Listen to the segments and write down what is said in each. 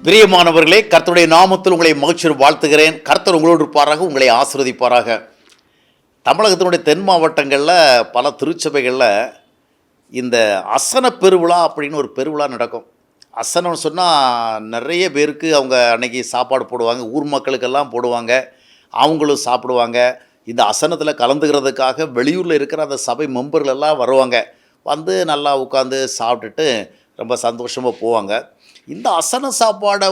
பிரியமானவர்களே, கர்த்தருடைய நாமத்தில் உங்களை மகிழ்ச்சியோடு வாழ்த்துகிறேன். கர்த்தர் உங்களோடு இருப்பாராக, உங்களை ஆசீர்வதிப்பாராக. தமிழகத்தினுடைய தென் மாவட்டங்களில் பல திருச்சபைகளில் இந்த அசன பெருவிழா அப்படின்னு ஒரு பெருவிழா நடக்கும். அசனம்னு சொன்னால் நிறைய பேருக்கு அவங்க அன்னைக்கு சாப்பாடு போடுவாங்க, ஊர் மக்களுக்கெல்லாம் போடுவாங்க, அவங்களும் சாப்பிடுவாங்க. இந்த அசனத்தில் கலந்துக்கிறதுக்காக வெளியூரில் இருக்கிற அந்த சபை மெம்பர்கள் எல்லாம் வருவாங்க. வந்து நல்லா உட்காந்து சாப்பிட்டுட்டு ரொம்ப சந்தோஷமாக போவாங்க. இந்த அசன சாப்பாடை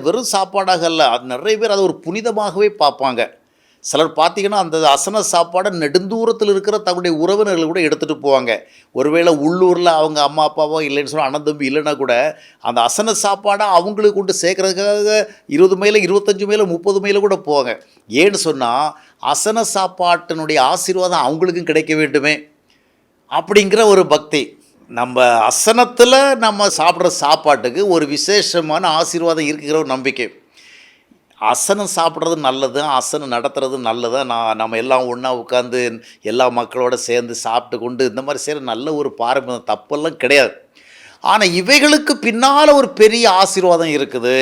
வெறும் சாப்பாடாக அல்ல, அது நிறைய பேர் அதை ஒரு புனிதமாகவே பார்ப்பாங்க. சிலர் பார்த்திங்கன்னா அந்த அசன சாப்பாடை நெடுந்தூரத்தில் இருக்கிற தங்களுடைய உறவினர்கள் கூட எடுத்துகிட்டு போவாங்க. ஒருவேளை உள்ளூரில் அவங்க அம்மா அப்பாவோ இல்லைன்னு சொன்னால் அண்ணன் தம்பி இல்லைன்னா கூட அந்த அசன சாப்பாடை அவங்களுக்கு கொண்டு சேர்க்குறதுக்காக 20 மைல் 25 மைல் 30 மைல் கூட போவாங்க. ஏன்னு சொன்னால் அசன சாப்பாட்டினுடைய ஆசீர்வாதம் அவங்களுக்கும் கிடைக்க வேண்டுமே அப்படிங்கிற ஒரு பக்தி. நம்ம அசனத்தில் நம்ம சாப்பிட்ற சாப்பாட்டுக்கு ஒரு விசேஷமான ஆசீர்வாதம் இருக்குங்கிற ஒரு நம்பிக்கை. அசனம் சாப்பிட்றது நல்லது, அசனம் நடத்துறது நல்லது. நம்ம எல்லாம் ஒன்றா உட்காந்து எல்லா மக்களோடு சேர்ந்து சாப்பிட்டு கொண்டு இந்த மாதிரி செய்கிற நல்ல ஒரு பாரம்பரியம், தப்பெல்லாம் கிடையாது. ஆனால் இவைகளுக்கு பின்னால் ஒரு பெரிய ஆசீர்வாதம் இருக்குது.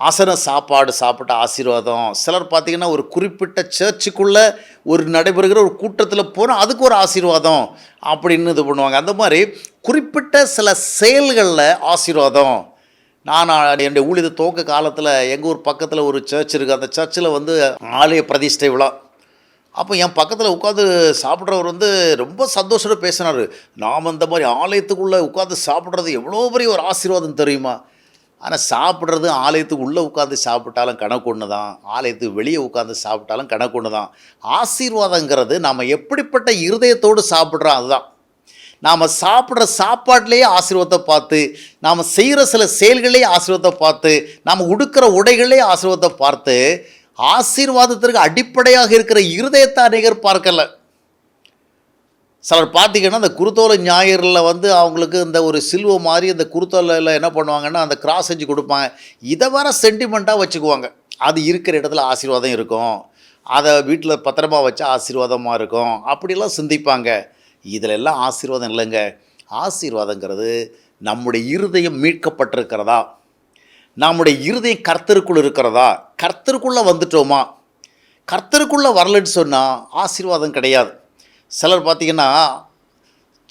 அசன சாப்பாடு சாப்பிட்ட ஆசீர்வாதம். சிலர் பார்த்திங்கன்னா ஒரு குறிப்பிட்ட சர்ச்சுக்குள்ளே ஒரு நடைபெறுகிற ஒரு கூட்டத்தில் போனால் அதுக்கு ஒரு ஆசீர்வாதம் அப்படின்னு இது பண்ணுவாங்க. அந்த மாதிரி குறிப்பிட்ட சில செயல்களில் ஆசீர்வாதம். நான் என்னுடைய ஊழியத்தை துவக்க காலத்தில் எங்கள் ஊர் பக்கத்தில் ஒரு சர்ச் இருக்குது. அந்த சர்ச்சில் ஆலய பிரதிஷ்டை விழா. அப்போ என் பக்கத்தில் உட்காந்து சாப்பிட்றவர் ரொம்ப சந்தோஷமாக பேசினார். நாம் இந்த மாதிரி ஆலயத்துக்குள்ளே உட்காந்து சாப்பிட்றது எவ்வளோ பெரிய ஒரு ஆசீர்வாதம் தெரியுமா. ஆனால் சாப்பிட்றது ஆலயத்துக்கு உள்ளே உட்காந்து சாப்பிட்டாலும் கணக்கு ஒன்று தான், ஆலயத்துக்கு வெளியே உட்காந்து சாப்பிட்டாலும் கணக்கு ஒன்று தான். ஆசீர்வாதங்கிறது நாம் எப்படிப்பட்ட இருதயத்தோடு சாப்பிட்றோம் அதுதான். நாம் சாப்பிட்ற சாப்பாட்டிலேயே ஆசீர்வாதத்தை பார்த்து, நாம் செய்கிற சில செயல்களே ஆசீர்வாதத்தை பார்த்து, நாம் உடுக்கிற உடைகளே ஆசீர்வாதத்தை பார்த்து, ஆசீர்வாதத்திற்கு அடிப்படையாக இருக்கிற இருதயத்தை அநேகர் பார்க்கலை. சிலர் பார்த்திங்கன்னா அந்த குருத்தோலை ஞாயிறில் அவங்களுக்கு இந்த ஒரு சிலுவை மாதிரி அந்த குருத்தோலையில் என்ன பண்ணுவாங்கன்னா அந்த கிராஸ் செஞ்சு கொடுப்பாங்க. இதை வர சென்டிமெண்ட்டாக வச்சுக்குவாங்க. அது இருக்கிற இடத்துல ஆசீர்வாதம் இருக்கும், அதை வீட்டில் பத்திரமா வச்சா ஆசீர்வாதமாக இருக்கும் அப்படிலாம் சிந்திப்பாங்க. இதில் எல்லாம் ஆசீர்வாதம் இல்லைங்க. ஆசீர்வாதங்கிறது நம்முடைய இருதயம் மீட்கப்பட்டிருக்கிறதா, நம்முடைய இருதயம் கர்த்தருக்குள் இருக்கிறதா, கர்த்தருக்குள்ளே வந்துட்டோமா. கர்த்தருக்குள்ளே வரலன்னு சொன்னால் ஆசீர்வாதம் கிடையாது. சிலர் பார்த்திங்கன்னா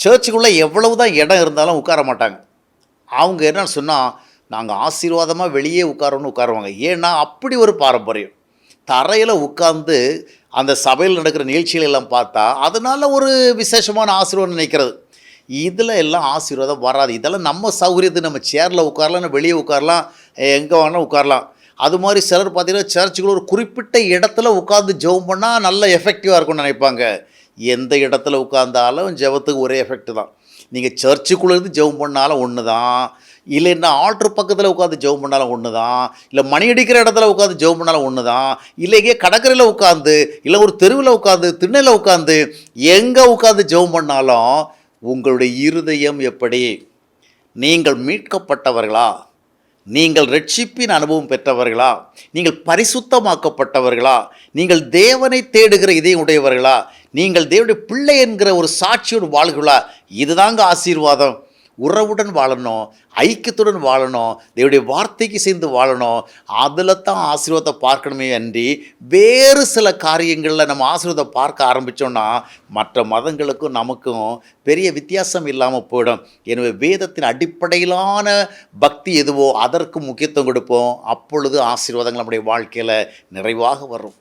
சர்ச்சுக்குள்ளே எவ்வளவு தான் இடம் இருந்தாலும் உட்கார மாட்டாங்க. அவங்க என்னன்னு சொன்னால் நாங்கள் ஆசீர்வாதமாக வெளியே உட்காருவாங்க. ஏன்னா அப்படி ஒரு பாரம்பரியம். தரையில் உட்கார்ந்து அந்த சபையில் நடக்கிற நிகழ்ச்சிகள் எல்லாம் பார்த்தா அதனால் ஒரு விசேஷமான ஆசீர்வாதம் நினைக்கிறது. இதில் எல்லாம் ஆசீர்வாதம் வராது. இதெல்லாம் நம்ம சௌகரியத்துக்கு நம்ம சேரில் உட்காரலாம், வெளியே உட்காரலாம், எங்கே வேணால் உட்காரலாம். அது மாதிரி சிலர் பார்த்திங்கன்னா சர்ச்சுக்குள்ள ஒரு குறிப்பிட்ட இடத்துல உட்காந்து ஜெபம் பண்ணால் நல்ல எஃபெக்டிவாக இருக்கும்னு நினைப்பாங்க. எந்த இடத்துல உட்கார்ந்தாலும் ஜெபத்துக்கு ஒரே எஃபெக்ட் தான். நீங்கள் சர்ச்சுக்குள்ளே இருந்து ஜெபம் பண்ணாலும் ஒன்று தான், இல்லைன்னா ஆல்ட்ரு பக்கத்தில் உட்காந்து ஜெபம் பண்ணாலும் ஒன்று தான், இல்லை மணி அடிக்கிற இடத்துல உட்காந்து ஜெபம் பண்ணாலும் ஒன்று தான், இல்லையே கடற்கரையில் உட்காந்து, இல்லை ஒரு தெருவில் உட்காந்து, திண்ணையில் உட்காந்து, எங்கே உட்காந்து ஜெபம் பண்ணாலும் உங்களுடைய இருதயம் எப்படி? நீங்கள் மீட்கப்பட்டவர்களா? நீங்கள் ரட்சிப்பின் அனுபவம் பெற்றவர்களா? நீங்கள் பரிசுத்தமாக்கப்பட்டவர்களா? நீங்கள் தேவனை தேடுகிற இதயம் உடையவர்களா? நீங்கள் தேவனுடைய பிள்ளை என்கிற ஒரு சாட்சியோடு வாழ்களா? இதுதாங்க ஆசீர்வாதம். உறவுடன் வாழணும், ஐக்கியத்துடன் வாழணும், தேவனுடைய வார்த்தைக்கு சேர்ந்து வாழணும். அதில் தான் ஆசீர்வாதத்தை பார்க்கணுமே அன்றி வேறு சில காரியங்களில் நம்ம ஆசீர்வாதத்தை பார்க்க ஆரம்பித்தோன்னா மற்ற மதங்களுக்கும் நமக்கும் பெரிய வித்தியாசம் இல்லாமல் போயிடும். எனவே வேதத்தின் அடிப்படையிலான பக்தி எதுவோ அதற்கு முக்கியத்துவம் கொடுப்போம். அப்பொழுது ஆசீர்வாதங்கள் நம்முடைய வாழ்க்கையில் நிறைவாக வரும்.